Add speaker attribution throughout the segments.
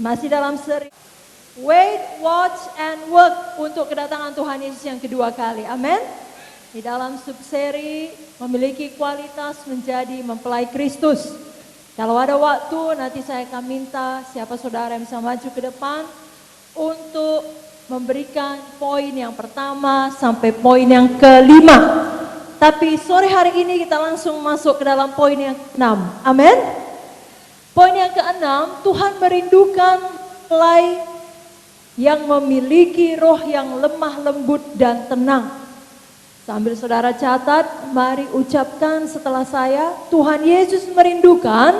Speaker 1: Masih dalam seri Wait, Watch, and Work untuk kedatangan Tuhan Yesus yang kedua kali. Amin. Di dalam subseri memiliki kualitas menjadi mempelai Kristus. Kalau ada waktu nanti saya akan minta siapa saudara yang bisa maju ke depan untuk memberikan poin yang pertama sampai poin yang kelima. Tapi sore hari ini kita langsung masuk ke dalam poin yang ke-6. Amin. Poin yang ke-6, Tuhan merindukan mempelai yang memiliki roh yang lemah lembut dan tenang. Sambil saudara catat, mari ucapkan setelah saya, Tuhan Yesus merindukan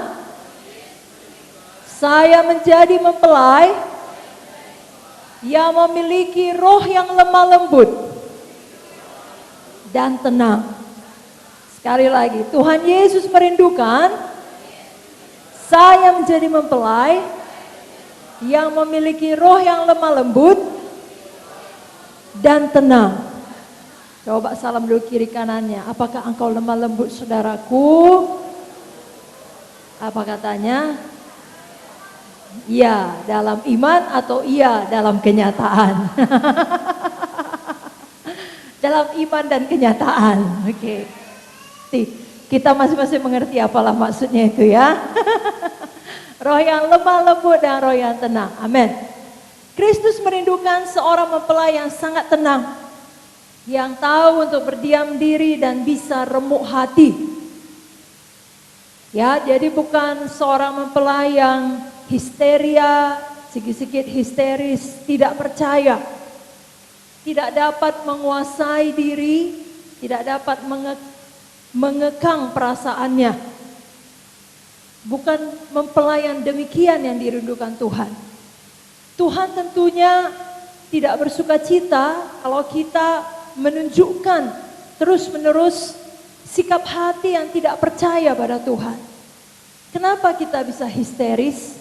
Speaker 1: saya menjadi mempelai yang memiliki roh yang lemah lembut dan tenang. Sekali lagi, Tuhan Yesus merindukan saya menjadi mempelai yang memiliki roh yang lemah lembut dan tenang. Coba salam dulu kiri kanannya. Apakah engkau lemah lembut saudaraku? Apa katanya? Iya dalam iman atau iya dalam kenyataan? Dalam iman dan kenyataan. Oke. Kita masing-masing mengerti apalah maksudnya itu ya. Roh yang lemah lembut dan roh yang tenang. Amin. Kristus merindukan seorang mempelai yang sangat tenang. Yang tahu untuk berdiam diri dan bisa remuk hati. Ya, jadi bukan seorang mempelai yang histeria, sedikit-sedikit histeris, tidak percaya. Tidak dapat menguasai diri, tidak dapat mengekang perasaannya. Bukan mempelai yang demikian yang dirindukan Tuhan. Tuhan tentunya tidak bersuka cita kalau kita menunjukkan terus-menerus sikap hati yang tidak percaya pada Tuhan. Kenapa kita bisa histeris?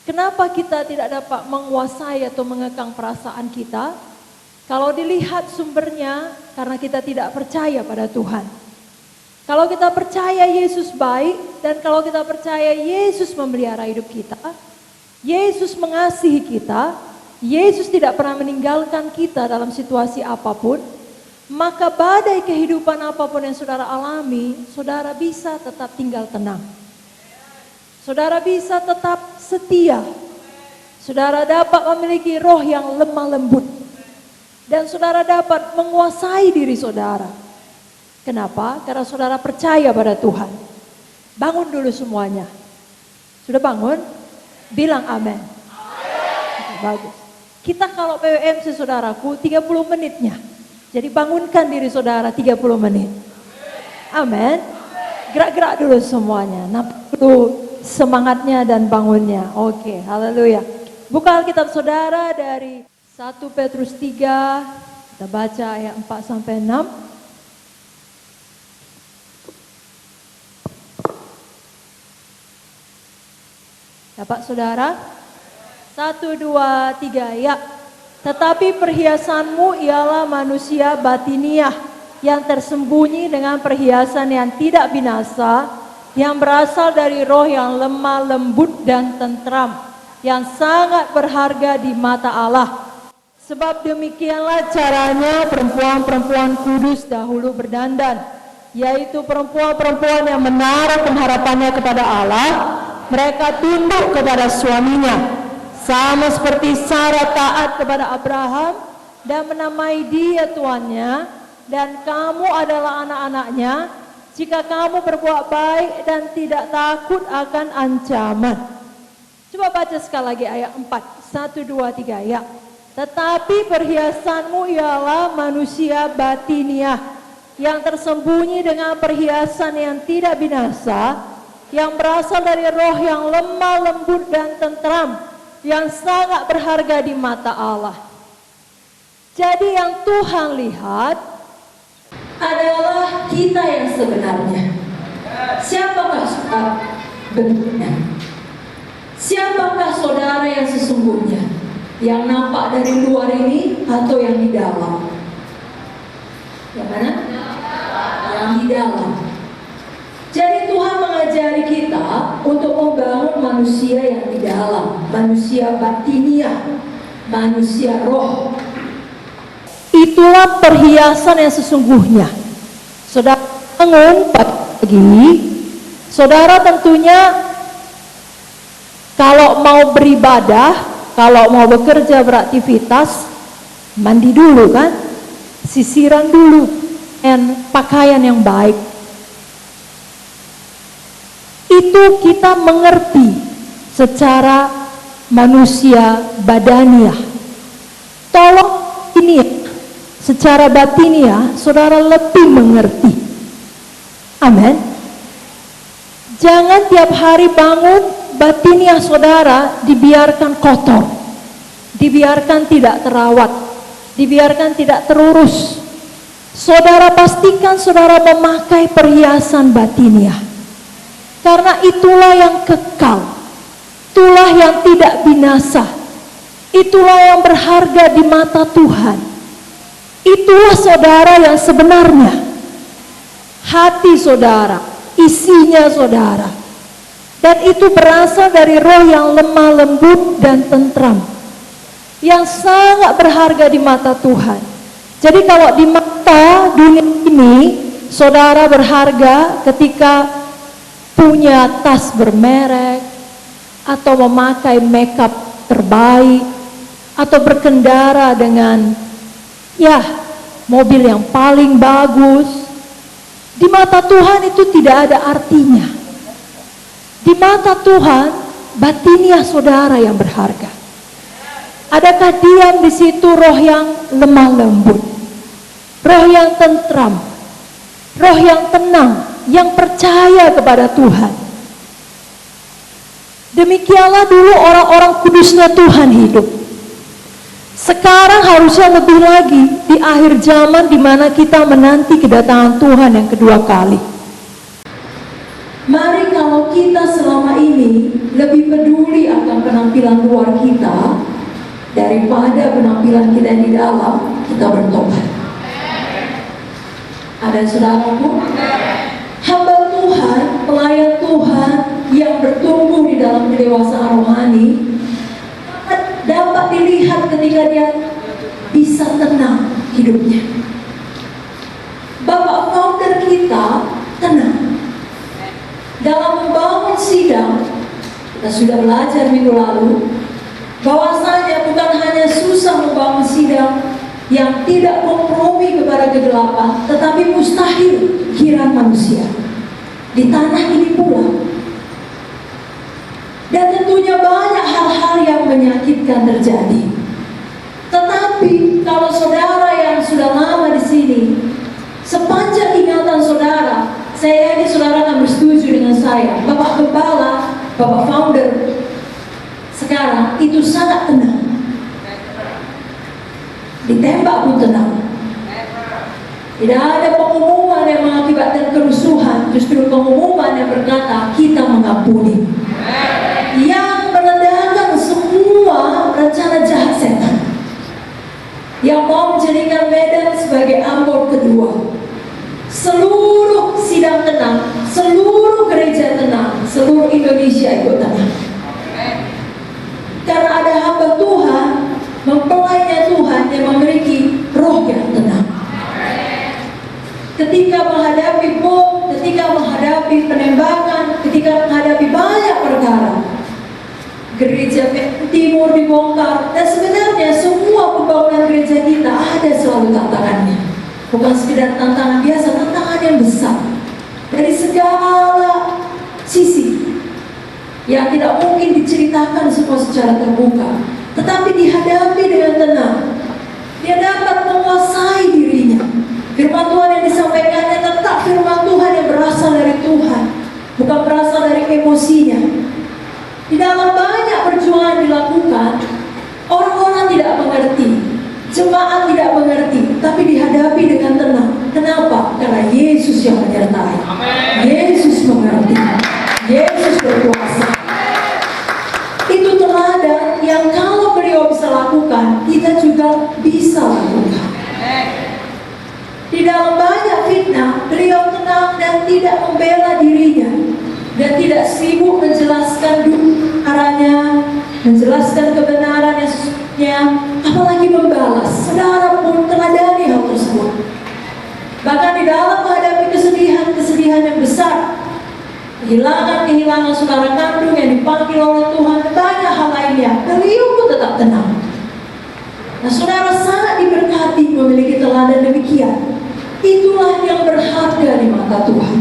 Speaker 1: Kenapa kita tidak dapat menguasai atau mengekang perasaan kita? Kalau dilihat sumbernya karena kita tidak percaya pada Tuhan. Kalau kita percaya Yesus baik dan kalau kita percaya Yesus memelihara hidup kita, Yesus mengasihi kita, Yesus tidak pernah meninggalkan kita dalam situasi apapun, maka badai kehidupan apapun yang saudara alami, saudara bisa tetap tinggal tenang. Saudara bisa tetap setia. Saudara dapat memiliki roh yang lemah lembut. Dan saudara dapat menguasai diri saudara. Kenapa? Karena saudara percaya pada Tuhan. Bangun dulu semuanya. Sudah bangun? Bilang amin. Bagus. Kita kalau PWMC saudaraku 30 menitnya. Jadi bangunkan diri saudara 30 menit. Amin. Gerak-gerak dulu semuanya. Nampak dulu semangatnya dan bangunnya. Oke, haleluya. Buka Alkitab saudara dari 1 Petrus 3. Kita baca ayat 4 sampai 6. Dapat saudara? 1, 2, 3 ya. Tetapi perhiasanmu ialah manusia batiniah yang tersembunyi dengan perhiasan yang tidak binasa, yang berasal dari roh yang lemah lembut dan tentram, yang sangat berharga di mata Allah. Sebab demikianlah caranya perempuan-perempuan kudus dahulu berdandan, yaitu perempuan-perempuan yang menaruh pengharapannya kepada Allah. Mereka tunduk kepada suaminya, sama seperti Sarah taat kepada Abraham dan menamai dia tuannya, dan kamu adalah anak-anaknya jika kamu berbuat baik dan tidak takut akan ancaman. Coba baca sekali lagi ayat 4, 1, 2, 3 ya. Tetapi perhiasanmu ialah manusia batiniah yang tersembunyi dengan perhiasan yang tidak binasa, yang berasal dari roh yang lemah lembut dan tentram, yang sangat berharga di mata Allah. Jadi yang Tuhan lihat adalah kita yang sebenarnya. Siapakah saudara bentuknya? Siapakah saudara yang sesungguhnya? Yang nampak dari luar ini atau yang di dalam? Yang mana? Yang di dalam. Jadi Tuhan mengajari kita kita untuk membangun manusia yang di dalam, manusia batiniah, manusia roh. Itulah perhiasan yang sesungguhnya. Saudara bangun pagi, saudara tentunya kalau mau beribadah, kalau mau bekerja, beraktivitas, mandi dulu kan, sisiran dulu, dan pakaian yang baik. Itu kita mengerti secara manusia badaniah. Tolong ini secara batiniah saudara lebih mengerti. Amin. Jangan tiap hari bangun batiniah saudara dibiarkan kotor, dibiarkan tidak terawat, dibiarkan tidak terurus. Saudara pastikan saudara memakai perhiasan batiniah. Karena itulah yang kekal, itulah yang tidak binasa, itulah yang berharga di mata Tuhan. Itulah saudara yang sebenarnya. Hati saudara, isinya saudara. Dan itu berasal dari roh yang lemah lembut dan tentram, yang sangat berharga di mata Tuhan. Jadi kalau di mata dunia ini, saudara berharga ketika punya tas bermerek, atau memakai makeup terbaik, atau berkendara dengan mobil yang paling bagus. Di mata Tuhan itu tidak ada artinya. Di mata Tuhan, batiniah saudara yang berharga. Adakah diam di situ roh yang lemah lembut, roh yang tentram, roh yang tenang, yang percaya kepada Tuhan? Demikianlah dulu orang-orang kudusnya Tuhan hidup. Sekarang harusnya lebih lagi di akhir zaman di mana kita menanti kedatangan Tuhan yang kedua kali. Mari kalau kita selama ini lebih peduli akan penampilan luar kita daripada penampilan kita di dalam, kita bertobat. Ada saudaraku? Hamba Tuhan, pelayan Tuhan yang bertumbuh di dalam kedewasaan rohani dapat dilihat ketika dia bisa tenang hidupnya. Bapak founder kita tenang dalam membangun sidang. Kita sudah belajar minggu lalu bahwasanya bukan hanya susah membangun sidang yang tidak kompromi kepada kegelapan, tetapi mustahil kiraan manusia di tanah ini pula. Dan tentunya banyak hal-hal yang menyakitkan terjadi. Tetapi kalau saudara yang sudah lama di sini, sepanjang ingatan saudara, saya yakin saudara akan bersetuju dengan saya, Bapak Gembala, Bapak Founder sekarang itu sangat tenang. Ditembak pun tenang. Tidak ada pengumuman yang mengakibatkan kerusuhan, justru pengumuman yang berkata kita mengampuni, yang menandakan semua rencana jahat setan yang mau menjadikan Medan sebagai Ambon kedua. Seluruh sidang tenang, seluruh gereja tenang, seluruh Indonesia ikut tenang. Karena ada hamba Tuhan, mempelainya Tuhan yang memiliki roh yang tenang. Ketika menghadapi bom, ketika menghadapi penembakan, ketika menghadapi banyak perkara, gereja timur dibongkar, dan sebenarnya semua pembangunan gereja kita ada selalu tantangannya. Bukan sekedar tantangan biasa, tantangan yang besar dari segala sisi yang tidak mungkin diceritakan semua secara terbuka, tetapi dihadapi dengan tenang. Dia dapat menguasai dirinya. Firman Tuhan yang disampaikannya tetap firman Tuhan yang berasal dari Tuhan, bukan berasal dari emosinya. Di dalam banyak perjuangan dilakukan, orang-orang tidak mengerti, jemaat tidak mengerti, tapi dihadapi dengan tenang. Kenapa? Karena Yesus yang menyertai. Yesus mengerti. Yesus berkuasa. Itu teladan yang kalau beliau bisa lakukan, kita juga bisa lakukan. Di dalam banyak fitnah, beliau tenang dan tidak membela dirinya. dan tidak sibuk menjelaskan arahnya, menjelaskan kebenaran yang sesungguhnya, apalagi membalas. Saudara pun teladani hal tersebut. Bahkan di dalam menghadapi kesedihan-kesedihan yang besar, kehilangan saudara kandung yang dipanggil oleh Tuhan, banyak hal lainnya, beliau pun tetap tenang. Nah, saudara sangat diberkati memiliki teladan demikian. Itulah yang berharga di mata Tuhan.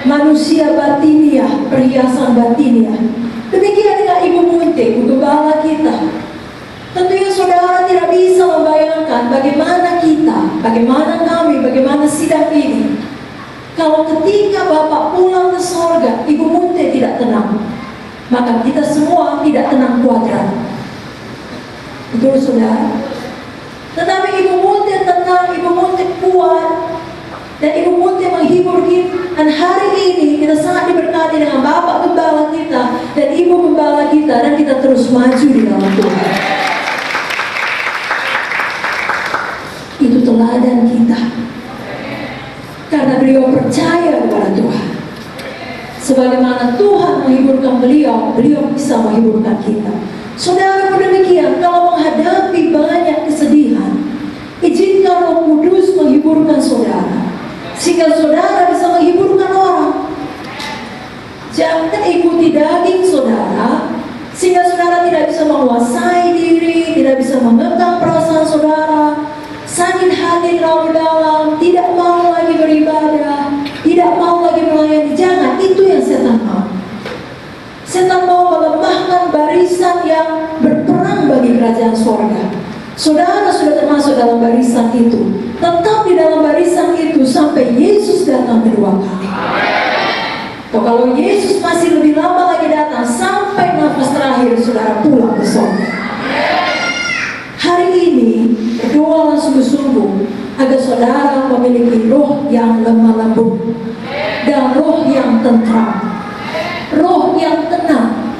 Speaker 1: Manusia batiniah, perhiasan batiniah. Demikian dengan Ibu Munte, Ibu Gembala kita. Tentunya saudara tidak bisa membayangkan bagaimana kita, bagaimana kami, bagaimana sidang ini, kalau ketika Bapak pulang ke sorga, Ibu Munte tidak tenang, maka kita semua tidak tenang kuadran. Betul saudara? Tetapi Ibu Munte tenang, Ibu Munte kuat, dan Ibu Munte menghibur kita. Dan hari ini kita sangat diberkati dengan Bapak Gembala kita dan Ibu Gembala kita, dan kita terus maju di dalam Tuhan. Itu teladan kita. Karena beliau percaya kepada Tuhan. Sebagaimana Tuhan menghiburkan beliau, beliau bisa menghiburkan kita. Saudara pun demikian, kalau menghadapi banyak kesedihan, izinkan Roh Kudus menghiburkan saudara, sehingga saudara bisa menghiburkan orang. Jangan ikuti daging saudara, sehingga saudara tidak bisa menguasai diri, tidak bisa mengekang perasaan saudara, sakit hati terlalu dalam, tidak mau lagi beribadah, tidak mau lagi melayani. Jangan, itu yang setan mau. Setan mau melemahkan barisan yang berperang bagi kerajaan sorga. Saudara sudah termasuk dalam barisan itu. Tetap di dalam barisan itu sampai Yesus datang kedua kali. Atau kalau Yesus masih lebih lama lagi datang, sampai nafas terakhir saudara pulang ke sorga. Hari ini berdoalah sungguh-sungguh agar saudara memiliki roh yang lemah lembut dan roh yang tentram, roh yang tenang.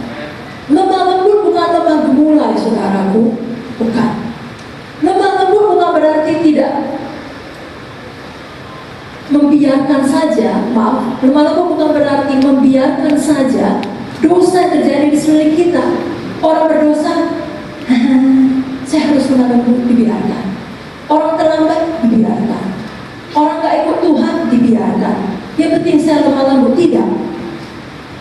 Speaker 1: Lemah lembut bukan lemah gemulai, saudaraku, bukan. Lemah lembut bukan berarti tidak membiarkan saja, maaf, lemah lembut bukan berarti membiarkan saja dosa yang terjadi di sekeliling kita. Orang berdosa, saya harus lemah lembut, dibiarkan. Orang terlambat, dibiarkan. Orang gak ikut Tuhan, dibiarkan. Yang penting saya lemah lembut, tidak.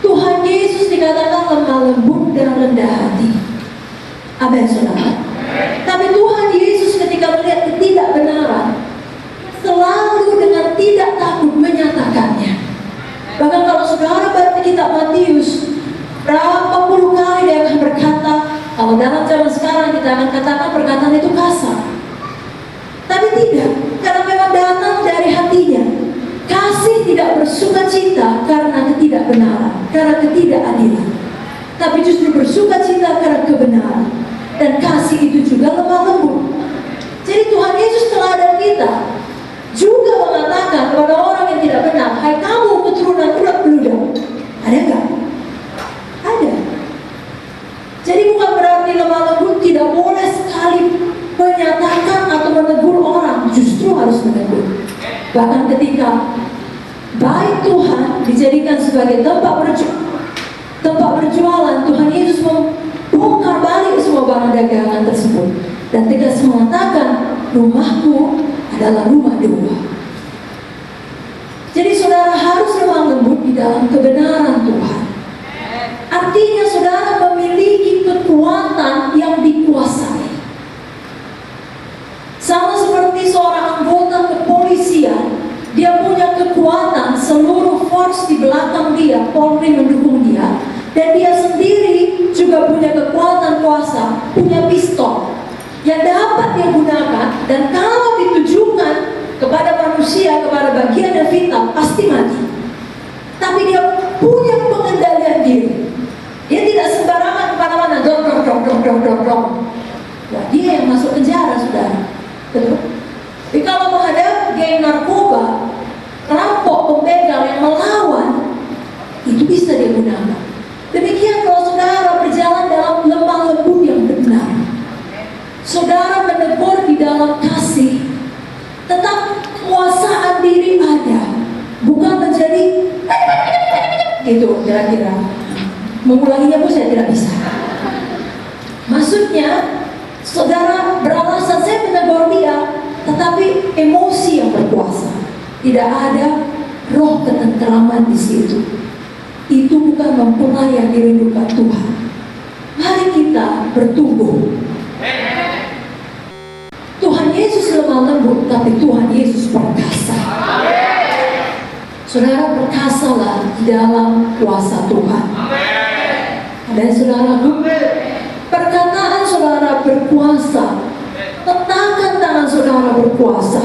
Speaker 1: Tuhan Yesus dikatakan lemah lembut dan rendah hati. Amin, saudara. Tapi Tuhan Yesus ketika melihat ketidakbenaran, selalu dengan tidak takut menyatakannya. Bahkan kalau saudara baca kitab Matius, berapa puluh kali dia akan berkata, kalau dalam zaman sekarang kita akan katakan perkataan itu kasar. Tapi tidak, karena memang datang dari hatinya. Kasih tidak bersuka cita karena ketidakbenaran, karena ketidakadilan, tapi justru bersuka cita karena kebenaran. Dan kasih itu juga lemah lembut. Jadi Tuhan Yesus teladan kita juga mengatakan kepada orang yang tidak benar, hai kamu keturunan ulat beludak. Ada enggak? Ada. Jadi bukan berarti lemah lembut tidak boleh sekali menyatakan atau menegur orang, justru harus menegur. Bahkan ketika baik Tuhan dijadikan sebagai tempat berjualan, Tuhan Yesus membongkar balik semua barang dagangan tersebut dan tegas mengatakan, rumahku adalah rumah doa. Jadi saudara harus lemah lembut di dalam kebenaran Tuhan. Artinya saudara memiliki kekuatan yang dikuasai. Sama seperti seorang anggota kepolisian, dia punya kekuatan, seluruh force di belakang dia, Polri mendukung dia, dan dia sendiri juga punya kekuatan kuasa, punya pistol yang dapat dia gunakan, dan kalau ditujukan kepada manusia, kepada bagian yang vital, pasti mati. Tapi dia punya pengendalian diri. Dia tidak sembarangan kemana-mana, dong. Wah, dia yang masuk penjara, saudara. Betul. Tapi kalau menghadapi geng narkoba, perampok, pembegal yang melawan, itu bisa dia gunakan. Demikian kalau saudara berjalan dalam lemah lembut yang benar, saudara menegur di dalam kasih, tetap kekuasaan diri ada, bukan menjadi Itu kira-kira. Mengulanginya pun saya tidak bisa. Maksudnya, saudara beralasan saya menegur dia, tetapi emosi yang berkuasa. Tidak ada roh ketentraman di situ. Itu bukan mempelai yang dirindukan Tuhan. Mari kita bertumbuh. Tuhan Yesus lemah lembut, tapi Tuhan Yesus perkasa. Saudara, perkasalah di dalam kuasa Tuhan. Dan saudaraku, perkataan saudara berkuasa. Letakkan tangan saudara berkuasa.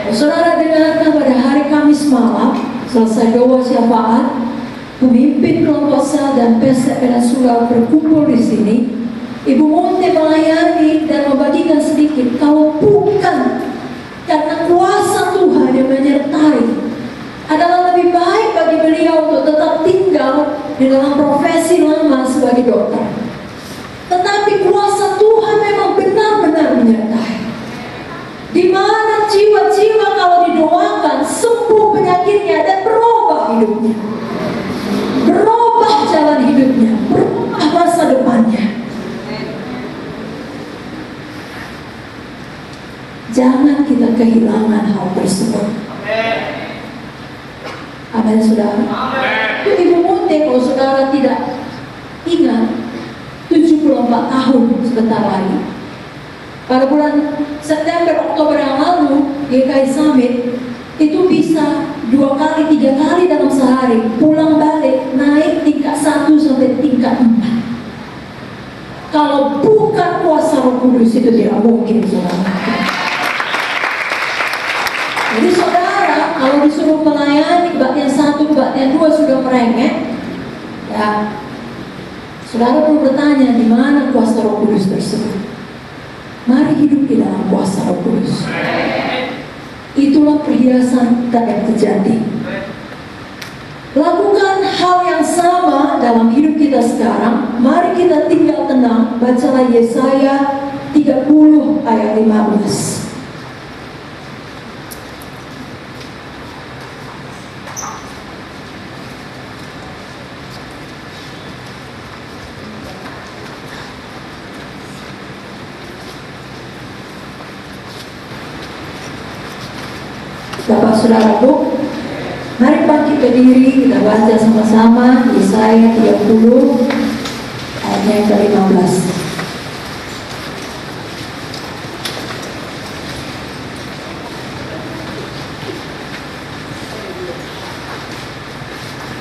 Speaker 1: Saudara dengarkan pada hari Kamis malam, selesai doa syafaat, pemimpin kelompok sel dan pesek Peninsula berkumpul di sini. Ibu Monte melayani dan membagikan sedikit. Kalau bukan karena kuasa Tuhan yang menyertai, adalah lebih baik bagi beliau untuk tetap tinggal di dalam profesi lama sebagai dokter. Tetapi kuasa Tuhan memang benar-benar menyertai. Di mana jiwa-jiwa kalau didoakan sembuh penyakitnya dan berubah hidupnya, berubah jalan hidupnya, berubah masa depannya. Jangan kita kehilangan hal tersebut. Amin, saudara. Itu Ibu Monte, kalau saudara tidak ingat, 74 tahun sebentar lagi. Pada bulan September, Oktober yang lalu, GKI Summit itu bisa 2 kali, 3 kali dalam sehari pulang balik, naik tingkat 1 sampai tingkat 4. Kalau bukan kuasa Roh Kudus itu tidak mungkin, saudara. Jadi saudara, kalau disuruh melayani kebaktian 1, kebaktian 2 sudah merengek, ya, saudara perlu bertanya di mana kuasa Roh Kudus tersebut. Mari hidup di dalam kuasa Roh Kudus. Itulah perhiasan tak yang terjadi. Lakukan hal yang sama dalam hidup kita sekarang. Mari kita tinggal tenang. Bacalah Yesaya 30 ayat 15. Bapak saudaraku, mari bangkit berdiri, kita baca sama-sama Yesaya 30 ayatnya yang ke-15.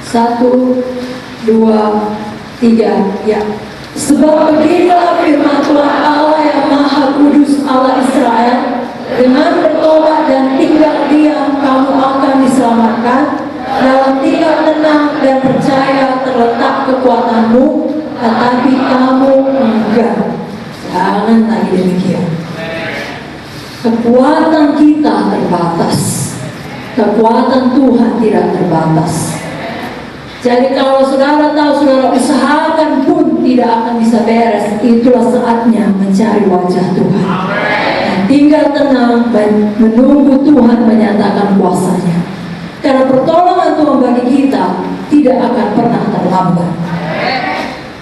Speaker 1: Satu, dua, tiga, ya. Sebab beginilah firman Tuhan Allah yang Maha Kudus, Allah Israel. Dengan bertobat dan tinggal diam, kamu akan diselamatkan. Dalam tinggal tenang dan percaya terletak kekuatanmu, tetapi kamu enggak. Jangan lagi demikian. Kekuatan kita terbatas. Kekuatan Tuhan tidak terbatas. Jadi kalau saudara tahu saudara usahakan pun tidak akan bisa beres, itulah saatnya mencari wajah Tuhan. Tinggal tenang dan menunggu Tuhan menyatakan kuasanya. Karena pertolongan Tuhan bagi kita tidak akan pernah terlambat.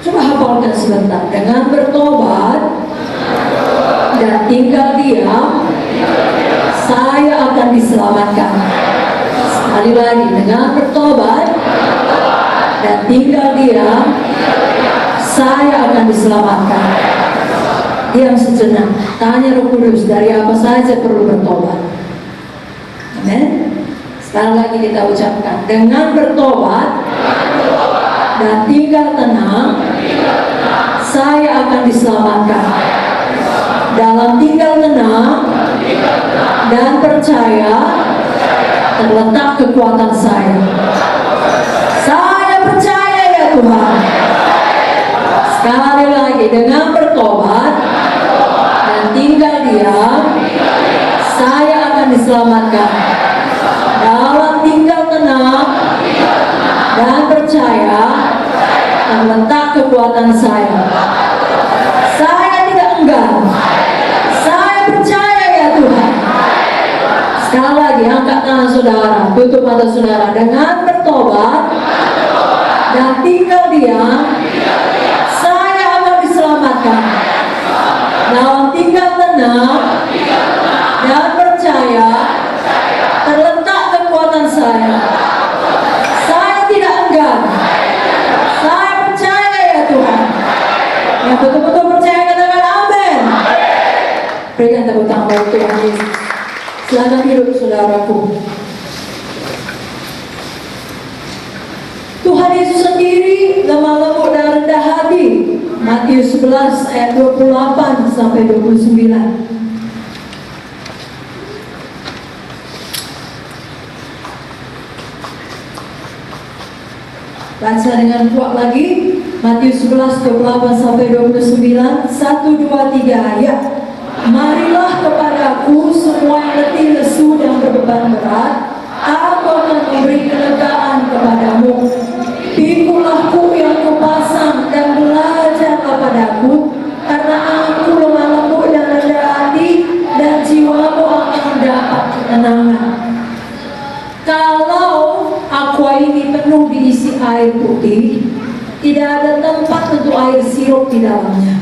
Speaker 1: Coba hafalkan sebentar. Dengan bertobat dan tinggal diam, saya akan diselamatkan. Sekali lagi, dengan bertobat dan tinggal diam, saya akan diselamatkan. Diam sejenak, tanya Roh Kudus, dari apa saja perlu bertobat. Amin. Sekali lagi kita ucapkan, dengan bertobat dan tinggal tenang, saya akan diselamatkan. Dalam tinggal tenang dan percaya terletak kekuatan saya. Saya percaya ya Tuhan. Sekali lagi, dengan bertobat dan tinggal diam, saya akan diselamatkan. Dalam tinggal tenang dan percaya terletak kekuatan saya. Saya tidak enggan. Saya percaya ya Tuhan. Sekali lagi, angkat tangan saudara, tutup mata saudara. Dengan bertobat dan tinggal diam, saya akan diselamatkan. Dalam tinggal tenang dan percaya terletak kekuatan saya. Saya tidak enggan. Saya percaya ya Tuhan. Yang betul-betul percaya katakan amin. Berikan tepuk tangan bagi Tuhan Yesus. Silakan hidup saudaraku. Tuhan Yesus sendiri lemah lembut dan rendah hati. Matius 11 ayat 28 sampai 29. Baca dengan kuat lagi. Matius 11 28 sampai 29. 1, 2, 3 ayat. Marilah kepadaku semua yang letih lesu dan berbeban berat, aku akan memberi kelegaan kepadamu. Pikulah kuk yang kupasang dan belajarlah padaku, karena aku lemah lembut dan rendah hati, dan jiwamu akan mendapat ketenangan. Kalau aqua ini penuh diisi air putih, tidak ada tempat untuk air sirup di dalamnya.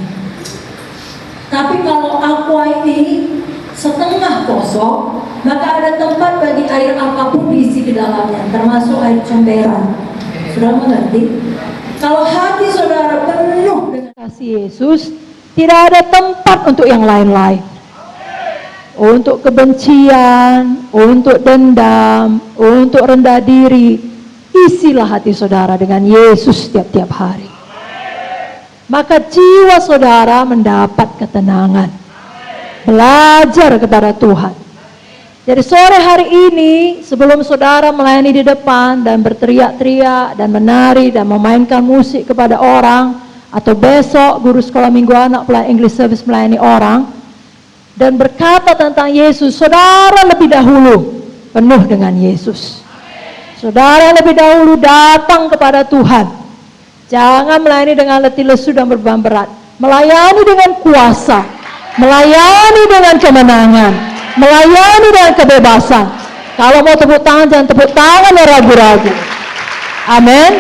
Speaker 1: Tapi kalau aqua ini setengah kosong, maka ada tempat bagi air apapun diisi ke dalamnya, termasuk air comberan. Sudah mengerti? Kalau hati saudara penuh dengan kasih Yesus, tidak ada tempat untuk yang lain-lain. Untuk kebencian, untuk dendam, untuk rendah diri. Isilah hati saudara dengan Yesus tiap-tiap hari. Maka jiwa saudara mendapat ketenangan. Belajar kepada Tuhan. Jadi sore hari ini, sebelum saudara melayani di depan dan berteriak-teriak dan menari dan memainkan musik kepada orang, atau besok guru sekolah minggu anak pelayan English Service melayani orang dan berkata tentang Yesus, saudara lebih dahulu penuh dengan Yesus. Saudara lebih dahulu datang kepada Tuhan. Jangan melayani dengan letih lesu dan beban berat. Melayani dengan kuasa, melayani dengan kemenangan, melayani dengan kebebasan. Kalau mau tepuk tangan, jangan tepuk tangan dan ragu-ragu. Amin.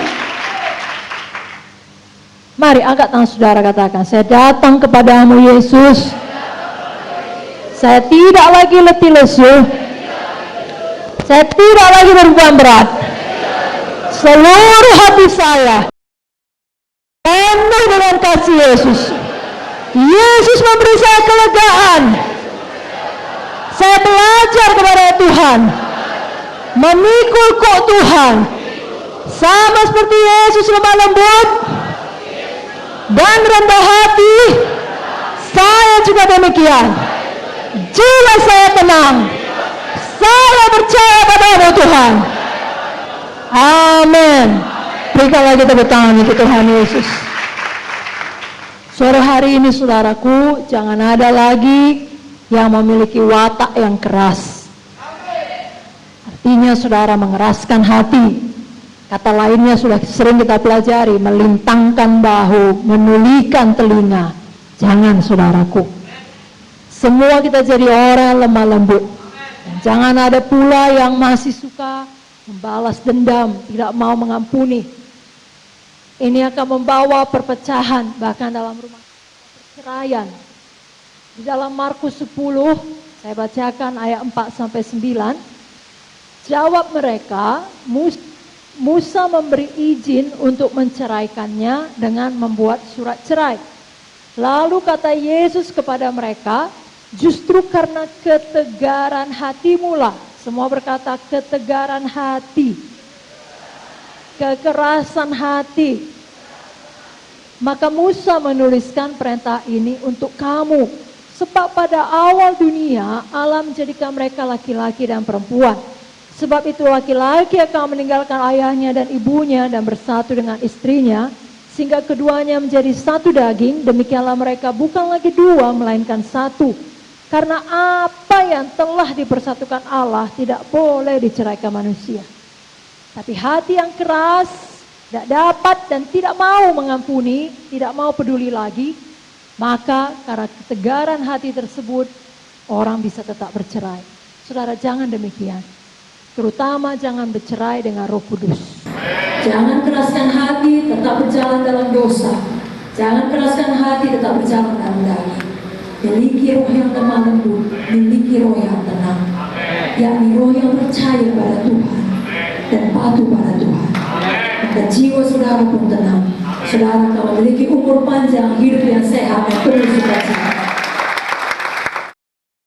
Speaker 1: Mari angkat tangan saudara, katakan, saya datang kepadamu Yesus. Saya tidak lagi letih lesu. Saya tidak lagi beban berat. Seluruh hati saya penuh dengan kasih Yesus. Yesus memberi saya kelegaan. Saya belajar kepada Tuhan, memikul kok Tuhan, sama seperti Yesus lemah lembut dan rendah hati. Saya juga demikian. Jiwa saya tenang. Saya percaya padamu Tuhan. Amin. Berikan lagi tepuk tangan untuk Tuhan Yesus. Sore hari ini saudaraku, jangan ada lagi yang memiliki watak yang keras. Artinya saudara mengeraskan hati. Kata lainnya sudah sering kita pelajari, melintangkan bahu, menulikan telinga. Jangan saudaraku. Semua kita jadi orang lemah lembut. Dan jangan ada pula yang masih suka membalas dendam, tidak mau mengampuni. Ini akan membawa perpecahan, bahkan dalam rumah perceraian. Di dalam Markus 10, saya bacakan ayat 4-9. Jawab mereka, Musa memberi izin untuk menceraikannya dengan membuat surat cerai. Lalu kata Yesus kepada mereka, justru karena ketegaran hatimu lah. Semua berkata ketegaran hati, kekerasan hati. Maka Musa menuliskan perintah ini untuk kamu. Sebab pada awal dunia Allah menjadikan mereka laki-laki dan perempuan. Sebab itu laki-laki akan meninggalkan ayahnya dan ibunya dan bersatu dengan istrinya, sehingga keduanya menjadi satu daging. Demikianlah mereka bukan lagi dua melainkan satu. Karena apa yang telah dipersatukan Allah tidak boleh diceraikan manusia. Tapi hati yang keras, tidak dapat dan tidak mau mengampuni, tidak mau peduli lagi, maka karena ketegaran hati tersebut orang bisa tetap bercerai. Saudara, jangan demikian. Terutama jangan bercerai dengan Roh Kudus. Jangan keraskan hati, tetap berjalan dalam dosa. Jangan keraskan hati, tetap berjalan dalam daging. Miliki roh yang lemah lembut, miliki roh yang tenang, yakni roh yang percaya pada Tuhan dan patuh pada Tuhan. Maka jiwa saudara pun tenang. Saudara akan memiliki umur panjang, hidup yang sehat, dan penuh sukacita.